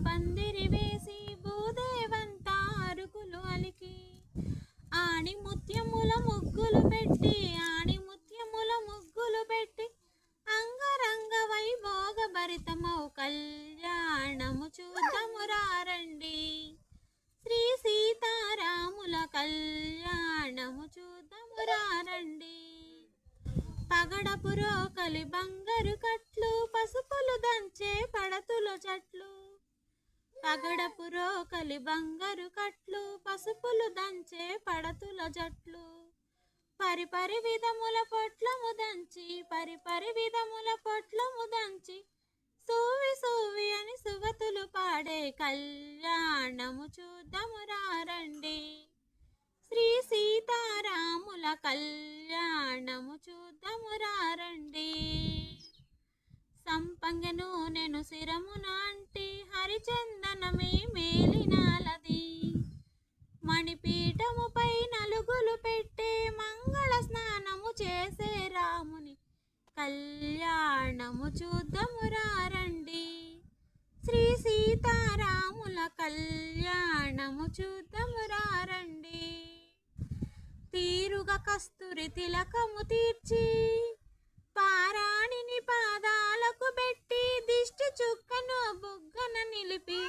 పందిరి వేసి భూదేవంతా అరుకులు అలికి ఆణి ముత్యముల ముగ్గులు పెట్టి అంగరంగ వైభోగ భరితమౌ కళ్యాణము చూద్దాము రండి. శ్రీ సీతారాముల కళ్యాణము చూద్దాము రండి. పగడపు రోకలి బంగారు కట్లు పసుపులు దంచే పడతుల జట్లు పగడపు రోకలి బంగారు కట్లు పసుపులు దంచే పడతుల జట్లు పరిపరి విధముల పొట్లము దంచి సూవి సూవి అని సుగతులు పాడే కళ్యాణము చూద్దాము రండి. శ్రీ సీతారాముల కళ్యాణము చూద్దాము రండి. సంపంగ నూనెను శిరమున అంటి హరిచందనమే మేలినాలది మణిపీఠముపై నలుగులు పెట్టే మంగళ స్నానము చేసే రాముని కళ్యాణము చూద్దాము రండి. శ్రీ సీతారాముల కళ్యాణము చూద్దాము రండి. తీరుగా కస్తూరి తిలకము తీర్చి పారాణిని పాదాలకు పెట్టి దిష్టి చుక్కను బుగ్గన నిలిపి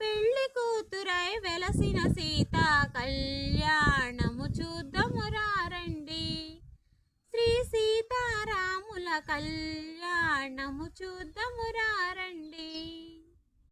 పెళ్లి కూతురై వెలసిన సీతా కళ్యాణము చూద్దాము రండి. శ్రీ సీతారాముల కళ్యాణము చూద్దాము రండి.